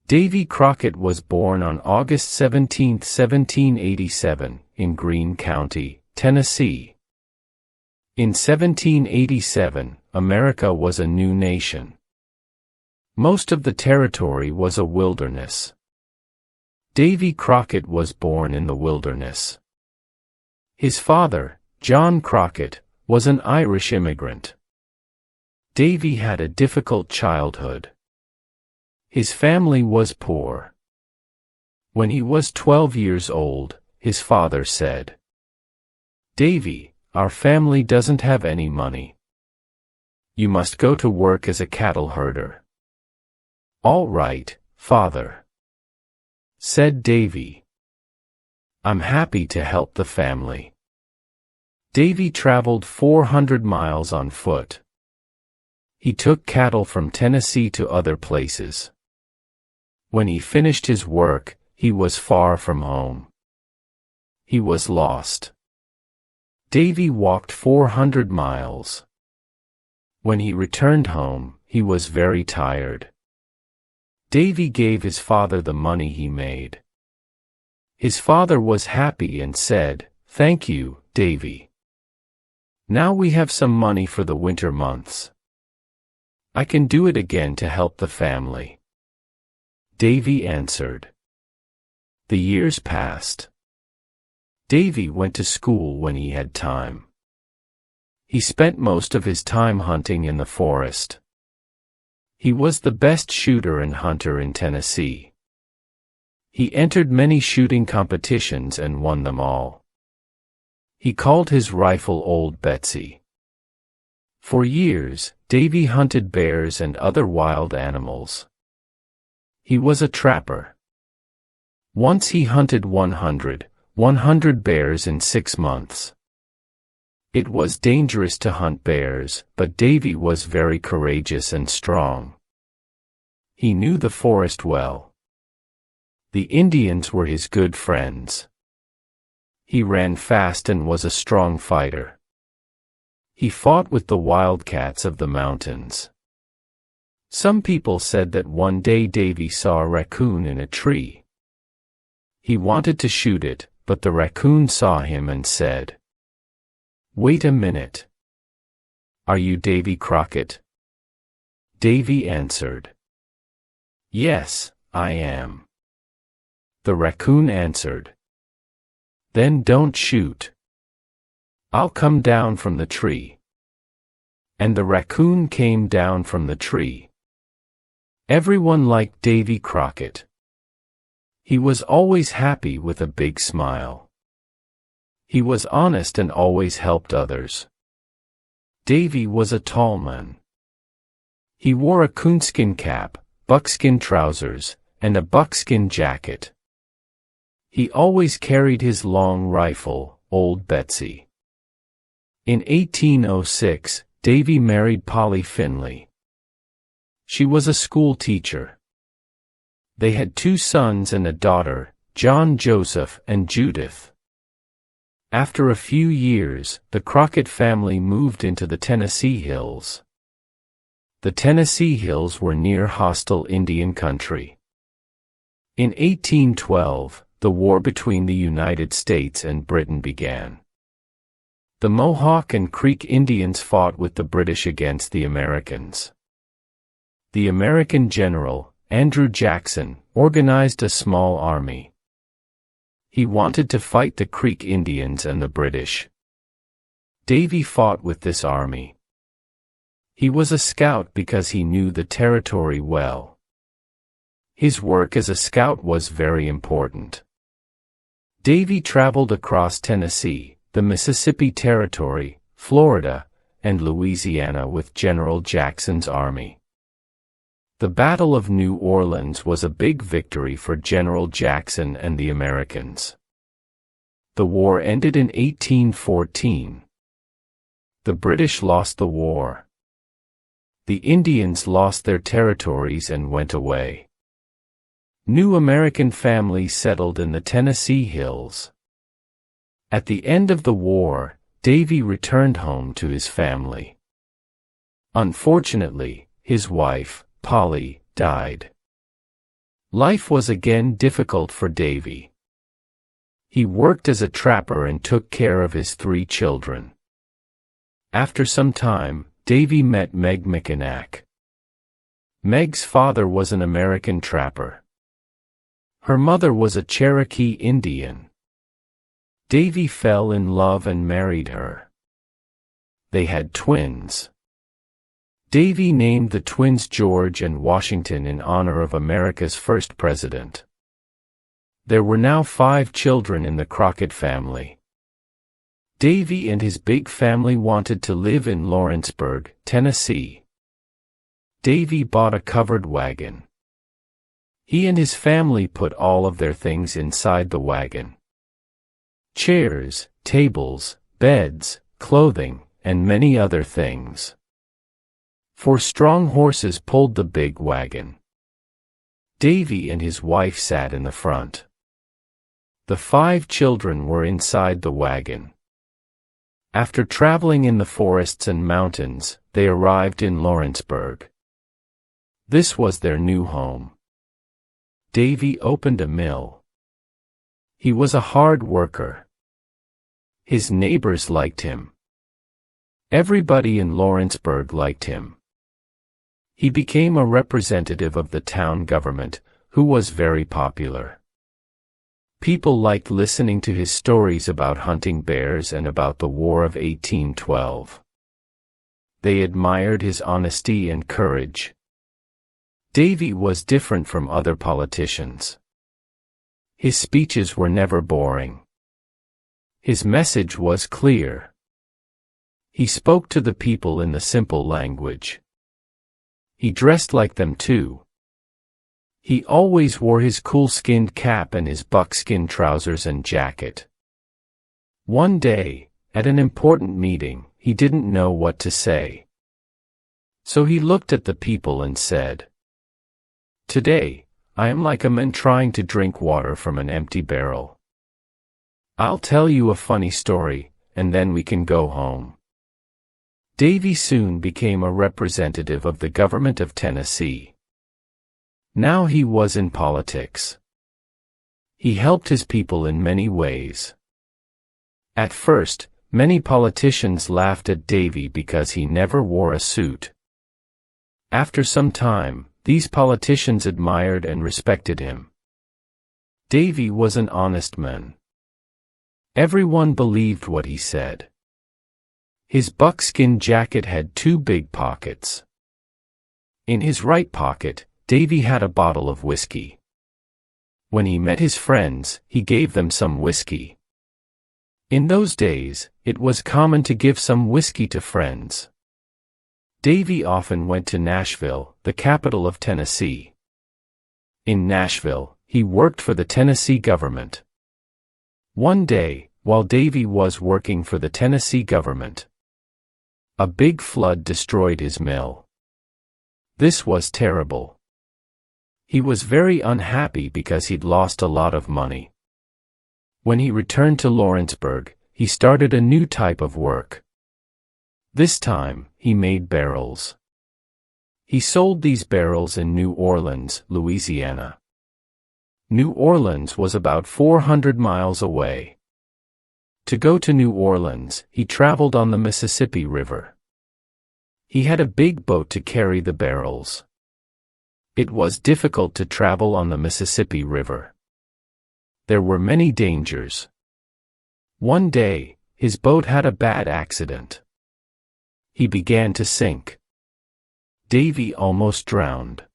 Davy Crockett was born on August 17, 1787, in Greene County, Tennessee. In 1787, America was a new nation. Most of the territory was a wilderness. Davy Crockett was born in the wilderness. His father, John Crockett, was an Irish immigrant. Davy had a difficult childhood. His family was poor. When he was 12 years old, his father said, "Davy, our family doesn't have any money. You must go to work as a cattle herder." "All right, father," said Davy. "I'm happy to help the family." Davy traveled 400 miles on foot. He took cattle from Tennessee to other places. When he finished his work, he was far from home. He was lost. Davy walked 400 miles. When he returned home, he was very tired. Davy gave his father the money he made. His father was happy and said, "Thank you, Davy. Now we have some money for the winter months. I can do it again to help the family." Davy answered. The years passed. Davy went to school when he had time. He spent most of his time hunting in the forest. He was the best shooter and hunter in Tennessee. He entered many shooting competitions and won them all. He called his rifle Old Betsy. For years, Davy hunted bears and other wild animals. He was a trapper. Once he hunted 100 bears in 6 months. It was dangerous to hunt bears, but Davy was very courageous and strong. He knew the forest well. The Indians were his good friends. He ran fast and was a strong fighter. He fought with the wildcats of the mountains. Some people said that one day Davy saw a raccoon in a tree. He wanted to shoot it, but the raccoon saw him and said, "Wait a minute. Are you Davy Crockett?" Davy answered, "Yes, I am." The raccoon answered, "Then don't shoot. I'll come down from the tree." And the raccoon came down from the tree. Everyone liked Davy Crockett. He was always happy with a big smile. He was honest and always helped others. Davy was a tall man. He wore a coonskin cap, buckskin trousers, and a buckskin jacket. He always carried his long rifle, Old Betsy. In 1806, Davy married Polly Finley. She was a school teacher. They had 2 sons and a daughter, John Joseph and Judith. After a few years, the Crockett family moved into the Tennessee Hills. The Tennessee Hills were near hostile Indian country. In 1812, the war between the United States and Britain began. The Mohawk and Creek Indians fought with the British against the Americans. The American general, Andrew Jackson, organized a small army. He wanted to fight the Creek Indians and the British. Davy fought with this army. He was a scout because he knew the territory well. His work as a scout was very important. Davy traveled across Tennessee, the Mississippi Territory, Florida, and Louisiana with General Jackson's army. The Battle of New Orleans was a big victory for General Jackson and the Americans. The war ended in 1814. The British lost the war. The Indians lost their territories and went away. New American families settled in the Tennessee Hills. At the end of the war, Davy returned home to his family. Unfortunately, his wife, Polly, died. Life was again difficult for Davy. He worked as a trapper and took care of his 3 children. After some time, Davy met Meg McInnack. Meg's father was an American trapper. Her mother was a Cherokee Indian. Davy fell in love and married her. They had twins. Davy named the twins George and Washington in honor of America's first president. There were now 5 children in the Crockett family. Davy and his big family wanted to live in Lawrenceburg, Tennessee. Davy bought a covered wagon. He and his family put all of their things inside the wagon. Chairs, tables, beds, clothing, and many other things. 4 strong horses pulled the big wagon. Davy and his wife sat in the front. The 5 children were inside the wagon. After traveling in the forests and mountains, they arrived in Lawrenceburg. This was their new home. Davy opened a mill. He was a hard worker. His neighbors liked him. Everybody in Lawrenceburg liked him. He became a representative of the town government, who was very popular. People liked listening to his stories about hunting bears and about the War of 1812. They admired his honesty and courage. Davy was different from other politicians. His speeches were never boring. His message was clear. He spoke to the people in the simple language. He dressed like them too. He always wore his cool-skinned cap and his buckskin trousers and jacket. One day, at an important meeting, he didn't know what to say. So he looked at the people and said, "Today, I am like a man trying to drink water from an empty barrel. I'll tell you a funny story, and then we can go home." Davy soon became a representative of the government of Tennessee. Now he was in politics. He helped his people in many ways. At first, many politicians laughed at Davy because he never wore a suit. After some time, these politicians admired and respected him. Davy was an honest man. Everyone believed what he said. His buckskin jacket had 2 big pockets. In his right pocket, Davy had a bottle of whiskey. When he met his friends, he gave them some whiskey. In those days, it was common to give some whiskey to friends. Davy often went to Nashville, the capital of Tennessee. In Nashville, he worked for the Tennessee government. One day, while Davy was working for the Tennessee government, a big flood destroyed his mill. This was terrible. He was very unhappy because he'd lost a lot of money. When he returned to Lawrenceburg, he started a new type of work. This time, he made barrels. He sold these barrels in New Orleans, Louisiana. New Orleans was about 400 miles away. To go to New Orleans, he traveled on the Mississippi River. He had a big boat to carry the barrels. It was difficult to travel on the Mississippi River. There were many dangers. One day, his boat had a bad accident. He began to sink. Davy almost drowned.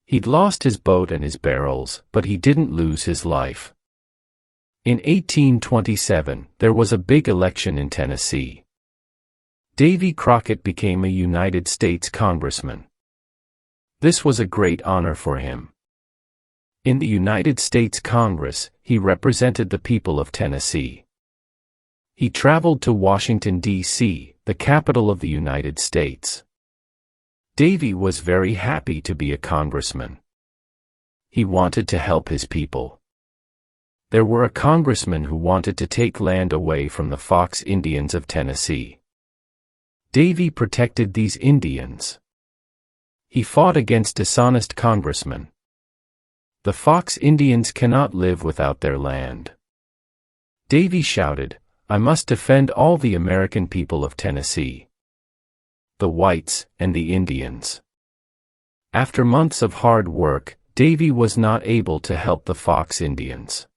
He'd lost his boat and his barrels, but he didn't lose his life. In 1827, there was a big election in Tennessee. Davy Crockett became a United States congressman. This was a great honor for him. In the United States Congress, he represented the people of Tennessee. He traveled to Washington, D.C., the capital of the United States. Davy was very happy to be a congressman. He wanted to help his people. There were a congressman who wanted to take land away from the Fox Indians of Tennessee. Davy protected these Indians. He fought against dishonest congressmen. The Fox Indians cannot live without their land. Davy shouted, I must defend all the American people of Tennessee. The whites and the Indians. After months of hard work, Davy was not able to help the Fox Indians.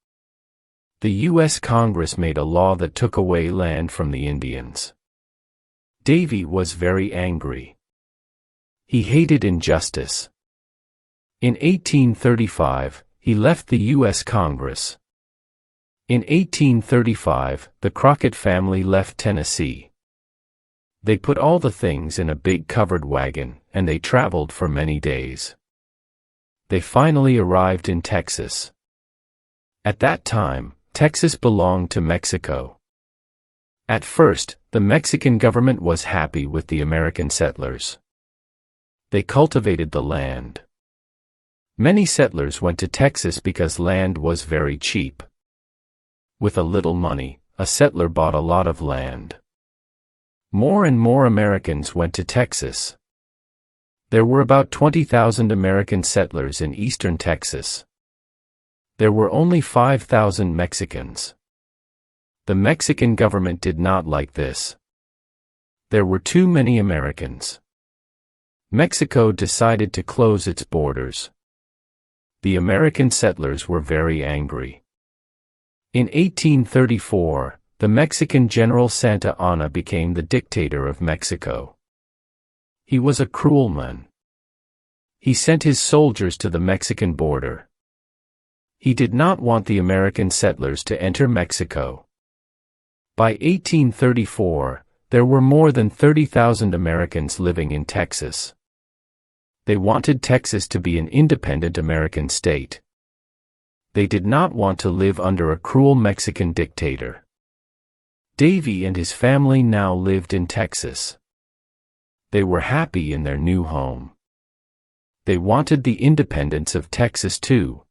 The U.S. Congress made a law that took away land from the Indians. Davy was very angry. He hated injustice. In 1835, he left the U.S. Congress. In 1835, the Crockett family left Tennessee. They put all the things in a big covered wagon, and they traveled for many days. They finally arrived in Texas. At that time, Texas belonged to Mexico. At first, the Mexican government was happy with the American settlers. They cultivated the land. Many settlers went to Texas because land was very cheap. With a little money, a settler bought a lot of land. More and more Americans went to Texas. There were about 20,000 American settlers in eastern Texas. There were only 5,000 Mexicans. The Mexican government did not like this. There were too many Americans. Mexico decided to close its borders. The American settlers were very angry. In 1834, the Mexican General Santa Anna became the dictator of Mexico. He was a cruel man. He sent his soldiers to the Mexican border. He did not want the American settlers to enter Mexico. By 1834, there were more than 30,000 Americans living in Texas. They wanted Texas to be an independent American state. They did not want to live under a cruel Mexican dictator. Davy and his family now lived in Texas. They were happy in their new home. They wanted the independence of Texas too.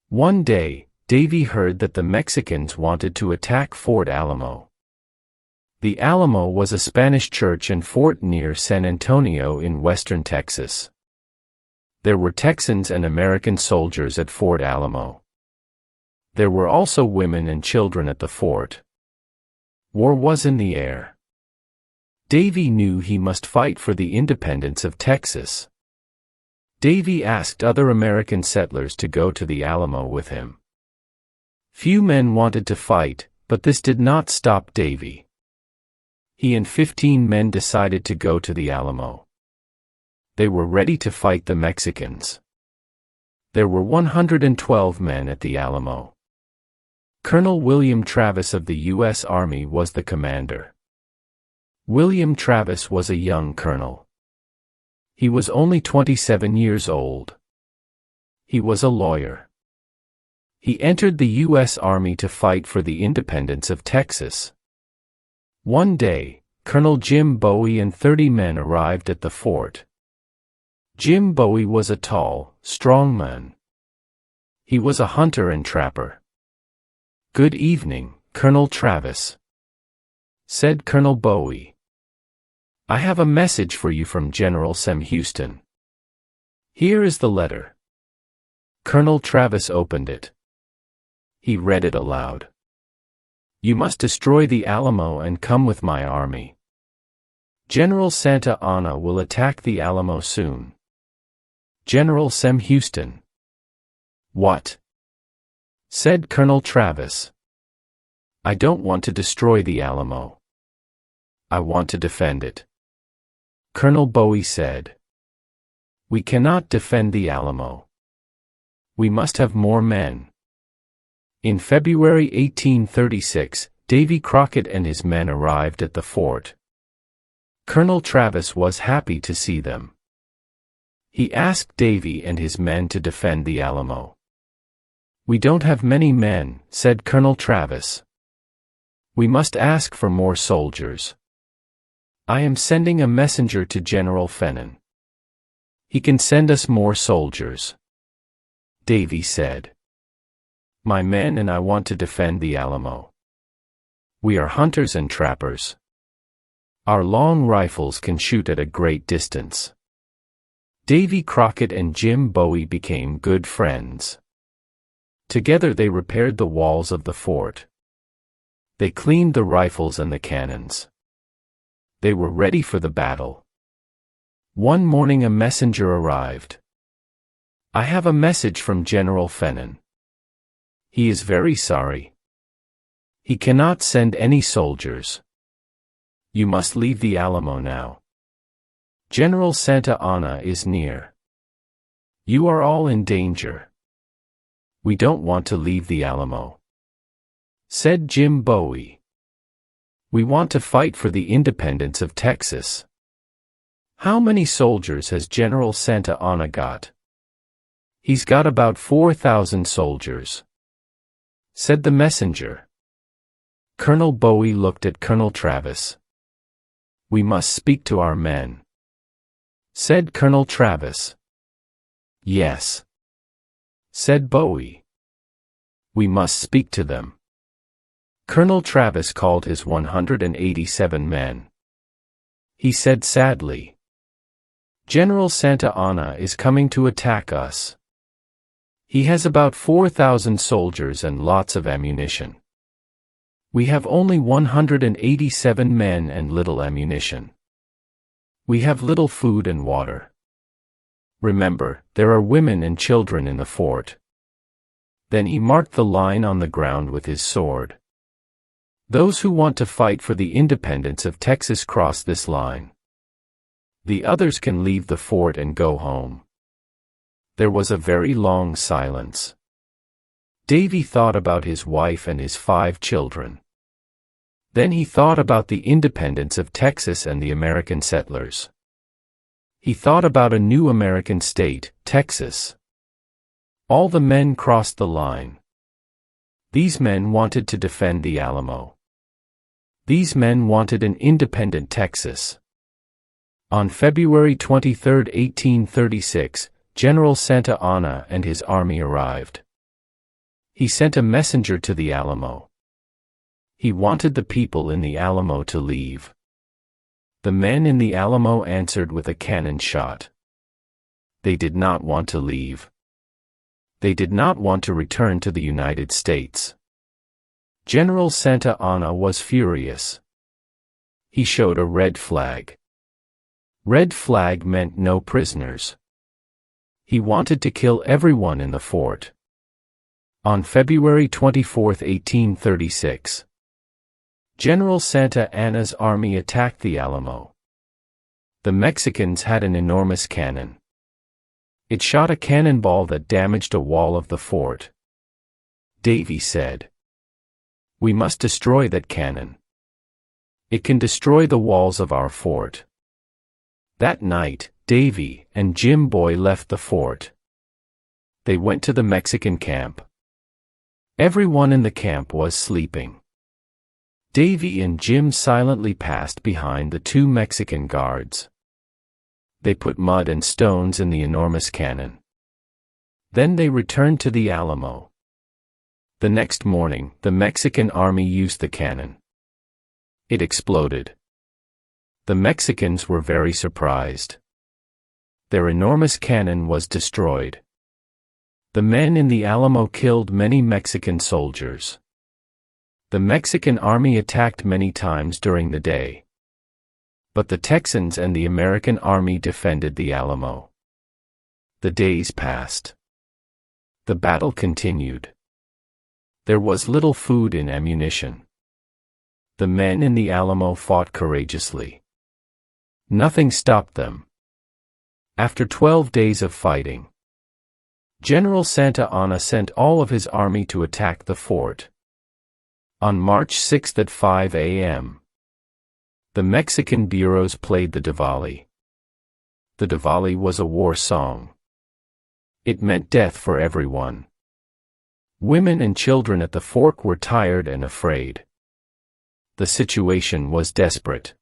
One day, Davy heard that the Mexicans wanted to attack Fort Alamo. The Alamo was a Spanish church and fort near San Antonio in western Texas. There were Texans and American soldiers at Fort Alamo. There were also women and children at the fort. War was in the air. Davy knew he must fight for the independence of Texas. Davy asked other American settlers to go to the Alamo with him. Few men wanted to fight, but this did not stop Davy. He and 15 men decided to go to the Alamo. They were ready to fight the Mexicans. There were 112 men at the Alamo. Colonel William Travis of the U.S. Army was the commander. William Travis was a young colonel. He was only 27 years old. He was a lawyer. He entered the U.S. Army to fight for the independence of Texas. One day, Colonel Jim Bowie and 30 men arrived at the fort. Jim Bowie was a tall, strong man. He was a hunter and trapper. "Good evening, Colonel Travis," said Colonel Bowie. "I have a message for you from General Sam Houston. Here is the letter." Colonel Travis opened it. He read it aloud. "You must destroy the Alamo and come with my army. General Santa Anna will attack the Alamo soon. General Sam Houston." "What?" said Colonel Travis. "I don't want to destroy the Alamo. I want to defend it." Colonel Bowie said. "We cannot defend the Alamo. We must have more men." In February 1836, Davy Crockett and his men arrived at the fort. Colonel Travis was happy to see them. He asked Davy and his men to defend the Alamo. "We don't have many men," said Colonel Travis. "We must ask for more soldiers. I am sending a messenger to General Fennon. He can send us more soldiers." Davy said. "My men and I want to defend the Alamo. We are hunters and trappers. Our long rifles can shoot at a great distance. Davy Crockett and Jim Bowie became good friends. Together they repaired the walls of the fort. They cleaned the rifles and the cannons. They were ready for the battle. One morning a messenger arrived. "I have a message from General Fennon. He is very sorry. He cannot send any soldiers. You must leave the Alamo now. General Santa Anna is near. You are all in danger. We don't want to leave the Alamo," said Jim Bowie. "We want to fight for the independence of Texas." "How many soldiers has General Santa Anna got?" "He's got about 4,000 soldiers," said the messenger. Colonel Bowie looked at Colonel Travis. "We must speak to our men," said Colonel Travis. "Yes," said Bowie. "We must speak to them." Colonel Travis called his 187 men. He said sadly, "General Santa Anna is coming to attack us. He has about 4,000 soldiers and lots of ammunition. We have only 187 men and little ammunition. We have little food and water. Remember, there are women and children in the fort." Then he marked the line on the ground with his sword. "Those who want to fight for the independence of Texas cross this line. The others can leave the fort and go home." There was a very long silence. Davy thought about his wife and his 5 children. Then he thought about the independence of Texas and the American settlers. He thought about a new American state, Texas. All the men crossed the line. These men wanted to defend the Alamo. These men wanted an independent Texas. On February 23, 1836, General Santa Anna and his army arrived. He sent a messenger to the Alamo. He wanted the people in the Alamo to leave. The men in the Alamo answered with a cannon shot. They did not want to leave. They did not want to return to the United States. General Santa Anna was furious. He showed a red flag. Red flag meant no prisoners. He wanted to kill everyone in the fort. On February 24, 1836, General Santa Anna's army attacked the Alamo. The Mexicans had an enormous cannon. It shot a cannonball that damaged a wall of the fort. Davy said, "We must destroy that cannon. It can destroy the walls of our fort." That night, Davy and Jim Bowie left the fort. They went to the Mexican camp. Everyone in the camp was sleeping. Davy and Jim silently passed behind the 2 Mexican guards. They put mud and stones in the enormous cannon. Then they returned to the Alamo. The next morning, the Mexican army used the cannon. It exploded. The Mexicans were very surprised. Their enormous cannon was destroyed. The men in the Alamo killed many Mexican soldiers. The Mexican army attacked many times during the day. But the Texans and the American army defended the Alamo. The days passed. The battle continued. There was little food and ammunition. The men in the Alamo fought courageously. Nothing stopped them. After 12 days of fighting, General Santa Anna sent all of his army to attack the fort. On March 6 at 5 a.m., the Mexican bureaus played the Diwali. The Diwali was a war song. It meant death for everyone. Women and children at the fort were tired and afraid. The situation was desperate.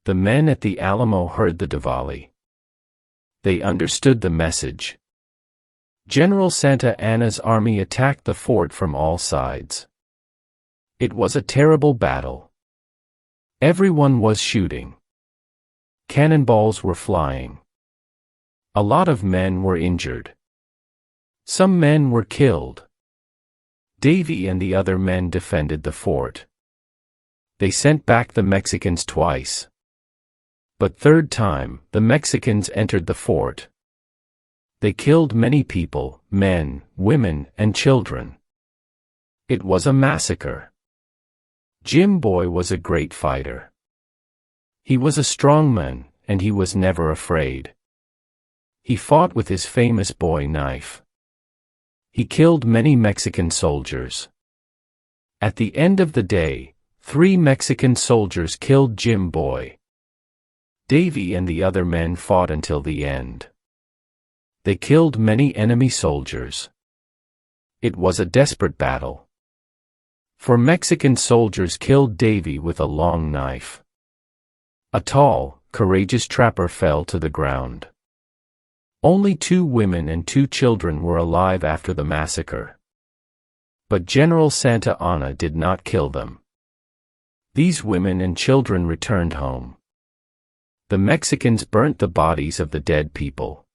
The men at the Alamo heard the Diwali. They understood the message. General Santa Anna's army attacked the fort from all sides. It was a terrible battle. Everyone was shooting. Cannonballs were flying. A lot of men were injured. Some men were killed. Davy and the other men defended the fort. They sent back the Mexicans twice. But third time, the Mexicans entered the fort. They killed many people, men, women, and children. It was a massacre. Jim Boy was a great fighter. He was a strong man, and he was never afraid. He fought with his famous boy knife. He killed many Mexican soldiers. At the end of the day, 3 Mexican soldiers killed Jim Boy. Davy and the other men fought until the end. They killed many enemy soldiers. It was a desperate battle. 4 Mexican soldiers killed Davy with a long knife. A tall, courageous trapper fell to the ground. Only 2 women and 2 children were alive after the massacre. But General Santa Anna did not kill them. These women and children returned home. The Mexicans burnt the bodies of the dead people.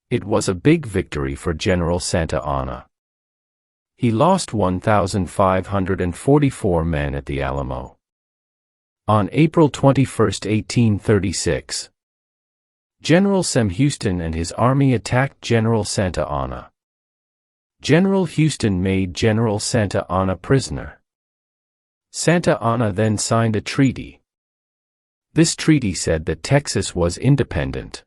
It was a big victory for General Santa Anna. He lost 1,544 men at the Alamo. On April 21, 1836, General Sam Houston and his army attacked General Santa Anna. General Houston made General Santa Anna prisoner. Santa Anna then signed a treaty. This treaty said that Texas was independent.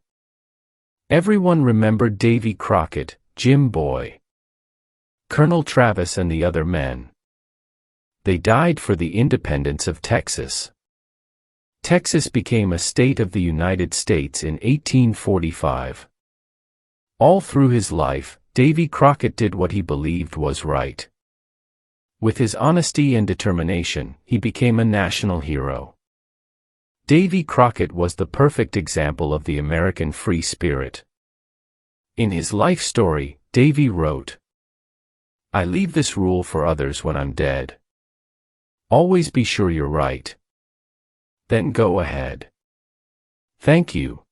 Everyone remembered Davy Crockett, Jim Boy, Colonel Travis and the other men. They died for the independence of Texas. Texas became a state of the United States in 1845. All through his life, Davy Crockett did what he believed was right. With his honesty and determination, he became a national hero. Davy Crockett was the perfect example of the American free spirit. In his life story, Davy wrote, "I leave this rule for others when I'm dead. Always be sure you're right. Then go ahead. Thank you."